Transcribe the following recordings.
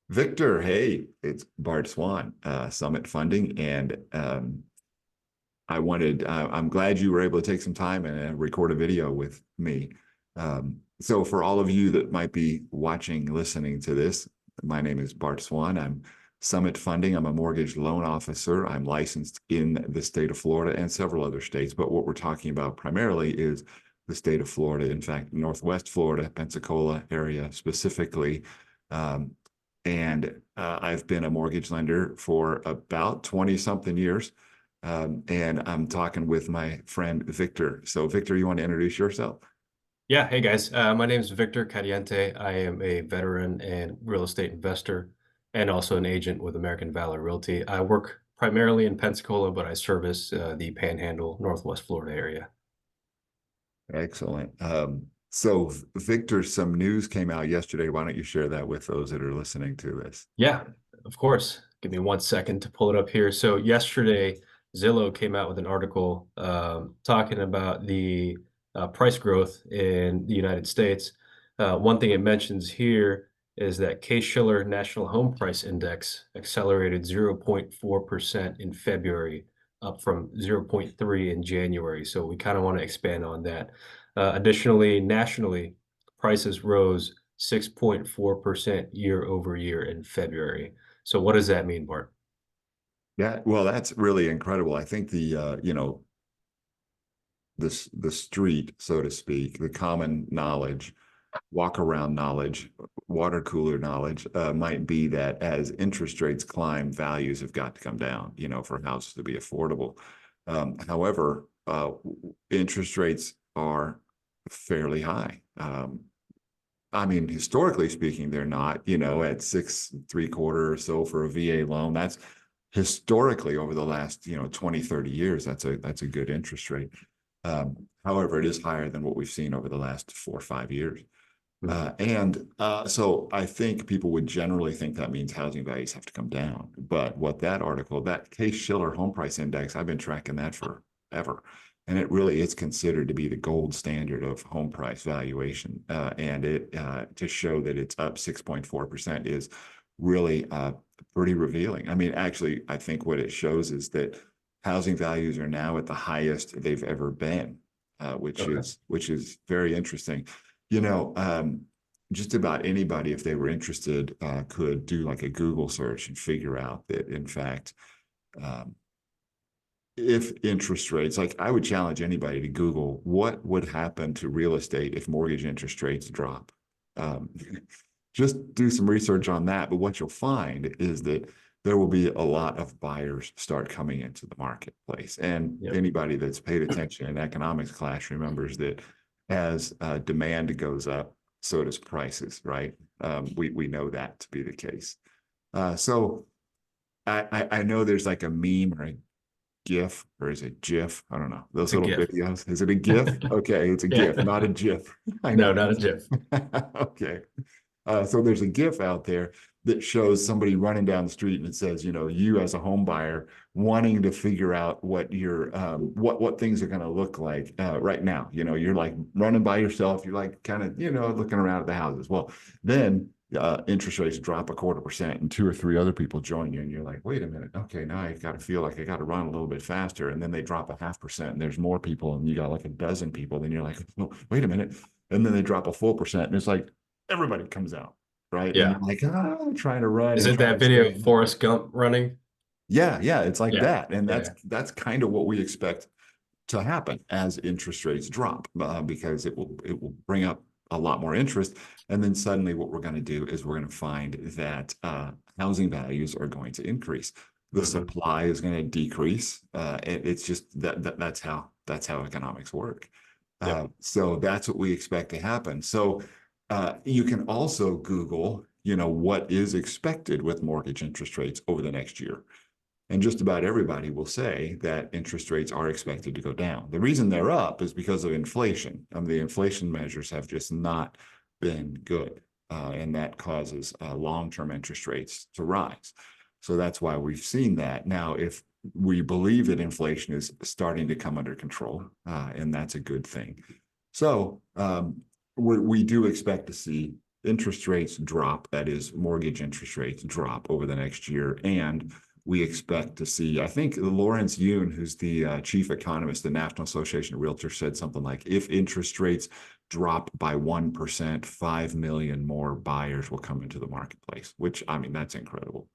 Victor, hey, it's Bart Swan, Summit Funding, and I'm glad you were able to take some time and record a video with me. So for all of you that might be watching, listening to this, my name is Bart Swan. I'm Summit Funding. I'm a mortgage loan officer. I'm licensed in the state of Florida and several other states, but what we're talking about primarily is the state of Florida. In fact, Northwest Florida, Pensacola area specifically. Um, and I've been a mortgage lender for about 20 something years. And I'm talking with my friend Victor. So, Victor, you want to introduce yourself? Yeah, hey guys. My name is Victor Cadiente. I am a veteran and real estate investor and also an agent with American Valor Realty. I work primarily in Pensacola, but I service the Panhandle, Northwest Florida area. Excellent. So, Victor, some news came out yesterday. Why don't you share that with those that are listening to this? Yeah, of course. Give me 1 second to pull it up here. So yesterday, Zillow came out with an article talking about the price growth in the United States. One thing it mentions here is that Case-Shiller National Home Price Index accelerated 0.4% in February, up from 0.3 in January. So we kind of want to expand on that. Additionally, nationally, prices rose 6.4% year over year in February. So what does that mean, Bart? Yeah, well, that's really incredible. I think the street, so to speak, the common knowledge, walk around knowledge, water cooler knowledge might be that as interest rates climb, values have got to come down, for houses to be affordable. However, interest rates are fairly high. I mean, historically speaking, they're not, at 6.75 or so for a VA loan. That's historically over the last, 20, 30 years, that's a good interest rate. However, it is higher than what we've seen over the last 4 or 5 years. So I think people would generally think that means housing values have to come down. But what that article, that Case-Shiller Home Price Index, I've been tracking that forever. And it really is considered to be the gold standard of home price valuation. And it to show that it's up 6.4% is really pretty revealing. I mean, actually, I think what it shows is that housing values are now at the highest they've ever been, which Okay. is very interesting. You know, just about anybody, if they were interested, could do like a Google search and figure out that, in fact, um, if interest rates, like I would challenge anybody to Google what would happen to real estate if mortgage interest rates drop. Um, just do some research on that. But what you'll find is that there will be a lot of buyers start coming into the marketplace. And Yep. anybody that's paid attention in economics class remembers that as demand goes up, so does prices, right? We know that to be the case. So I know there's like a meme or a GIF, or is it GIF? I don't know. Those It's a little gift. videos. Is it a GIF? Okay, it's a GIF, Yeah. not a GIF. I No, know. not a GIF. Okay. So there's a GIF out there that shows somebody running down the street and it says, you as a home buyer wanting to figure out what your what things are going to look like right now. You're like running by yourself. You're like kind of looking around at the houses. Well, then interest rates drop 0.25% and two or three other people join you and you're like, wait a minute, okay, now I got to feel like I got to run a little bit faster, and then they drop 0.5% and there's more people and you got like a dozen people, then you're like, well, wait a minute, and then they drop a full percent and it's like everybody comes out, right? And Yeah. you're like, trying to run Is and it trying that to stay. video of Forrest Gump running? Yeah, it's like Yeah. that, and that's Yeah. that's kind of what we expect to happen as interest rates drop, because it will bring up a lot more interest, and then suddenly what we're going to do is we're going to find that housing values are going to increase. The Hmm. supply is going to decrease. It's just that's how economics work. Yep. So that's what we expect to happen. So you can also Google, what is expected with mortgage interest rates over the next year. And just about everybody will say that interest rates are expected to go down. The reason they're up is because of inflation. The inflation measures have just not been good. And that causes long-term interest rates to rise. So that's why we've seen that. Now, if we believe that inflation is starting to come under control, and that's a good thing. So we do expect to see interest rates drop, that is mortgage interest rates drop over the next year. And we expect to see, I think Lawrence Yun, who's the chief economist, the National Association of Realtors, said something like, if interest rates drop by 1%, 5 million more buyers will come into the marketplace, which, I mean, that's incredible.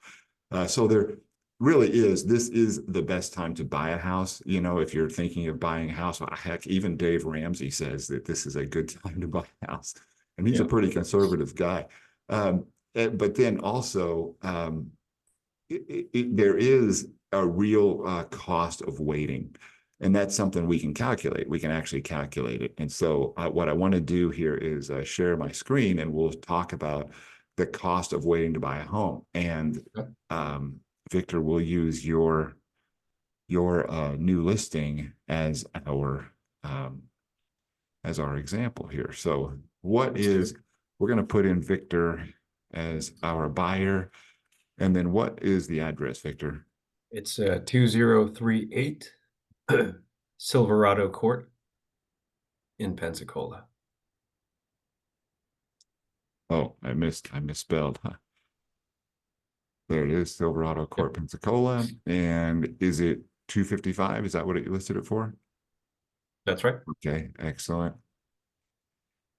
So there really is, this is the best time to buy a house. You know, if you're thinking of buying a house, heck, even Dave Ramsey says that this is a good time to buy a house. And he's a pretty conservative guy. But then also, there is a real cost of waiting. And that's something we can calculate. We can actually calculate it. And so what I want to do here is share my screen, and we'll talk about the cost of waiting to buy a home. And Victor, we'll use your new listing as our example here. So what is, we're going to put in Victor as our buyer. And then what is the address, Victor? It's 2038 Silverado Court in Pensacola. Oh, I misspelled. Huh? There it is, Silverado Court, Pensacola. And is it 255? Is that what it listed it for? That's right. Okay, excellent.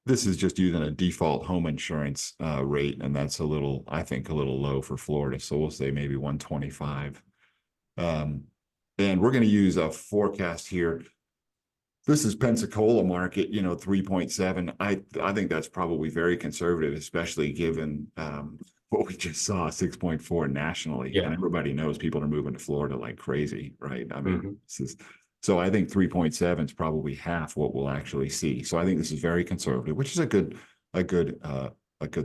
This is just using a default home insurance rate, and that's a little, I think, a little low for Florida. So we'll say maybe 125. And we're going to use a forecast here. This is Pensacola market, 3.7. I think that's probably very conservative, especially given what we just saw, 6.4 nationally. Yeah. And everybody knows people are moving to Florida like crazy, right? I mean, so I think 3.7 is probably half what we'll actually see. So I think this is very conservative, which is a good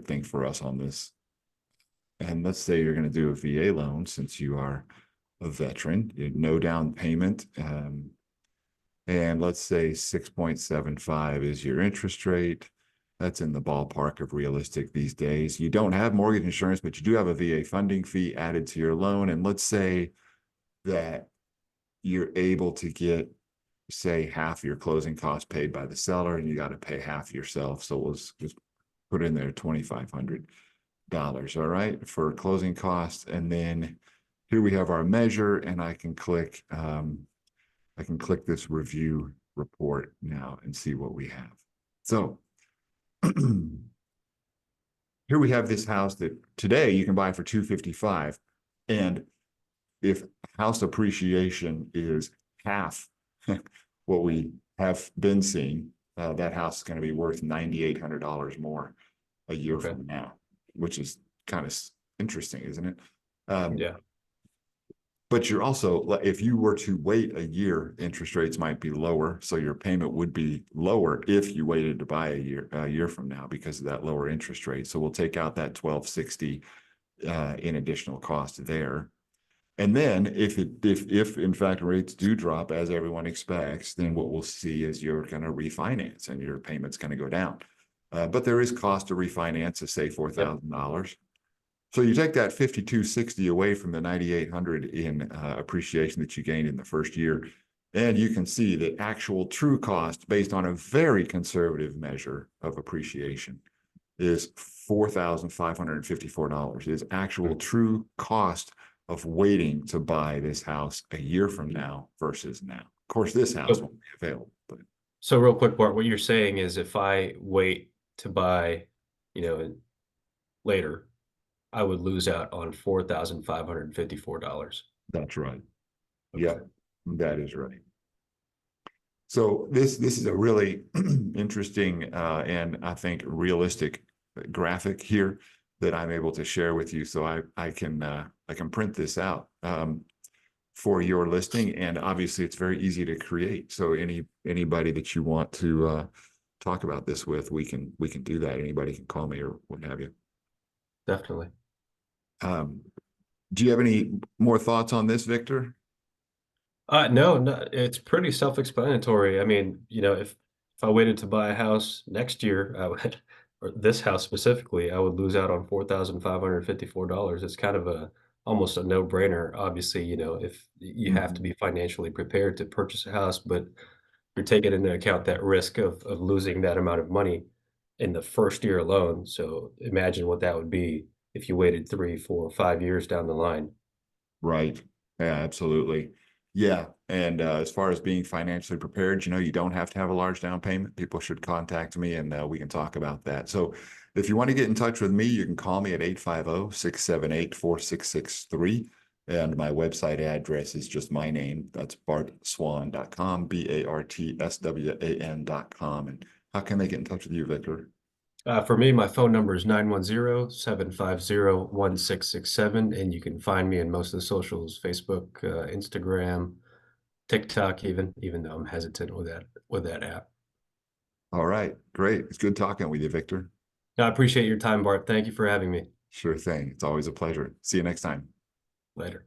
thing for us on this. And let's say you're going to do a VA loan, since you are a veteran, no down payment. And let's say 6.75 is your interest rate. That's in the ballpark of realistic these days. You don't have mortgage insurance, but you do have a VA funding fee added to your loan. And let's say that you're able to get, say, half your closing costs paid by the seller, and you got to pay half yourself. So we'll just put in there $2,500, all right, for closing costs. And then here we have our measure, and I can click this review report now and see what we have. So here we have this house that today you can buy for $255. And if house appreciation is half what we have been seeing, that house is going to be worth $9,800 more a year from now, which is kind of interesting, isn't it? Yeah. But you're also, if you were to wait a year, interest rates might be lower. So your payment would be lower if you waited to buy a year from now, because of that lower interest rate. So we'll take out that $1,260 in additional cost there. And then if in fact rates do drop as everyone expects, then what we'll see is you're going to refinance and your payment's going to go down. But there is cost to refinance of, say, $4,000. So you take that $5,260 away from the $9,800 in appreciation that you gained in the first year, and you can see the actual true cost, based on a very conservative measure of appreciation, is $4,554. Is actual true cost of waiting to buy this house a year from now versus now. Of course, this house won't be available. But so real quick, Bart, what you're saying is if I wait to buy, later, I would lose out on $4,554. that's right. Okay. Yeah, that is right. So this is a really interesting and I think realistic graphic here that I'm able to share with you. So I can print this out for your listing, and obviously it's very easy to create. So anybody that you want to talk about this with, we can do that. Anybody can call me or what have you. Definitely. Do you have any more thoughts on this, Victor? No, it's pretty self-explanatory. I mean, if I waited to buy a house next year, I would, or this house specifically, I would lose out on $4,554. It's kind of almost a no-brainer. Obviously, if you have to be financially prepared to purchase a house, but you're taking into account that risk of losing that amount of money. in the first year alone. So imagine what that would be if you waited 3, 4, 5 years down the line. Right. Yeah, absolutely. Yeah. And as far as being financially prepared, you don't have to have a large down payment. People should contact me and we can talk about that. So if you want to get in touch with me, you can call me at 850-678-4663. And my website address is just my name. That's bartswan.com, BARTSWAN.com. And how can they get in touch with you, Victor? For me, my phone number is 910-750-1667, and you can find me in most of the socials, Facebook, Instagram, TikTok, even though I'm hesitant with that app. All right. Great. It's good talking with you, Victor. I appreciate your time, Bart. Thank you for having me. Sure thing. It's always a pleasure. See you next time. Later.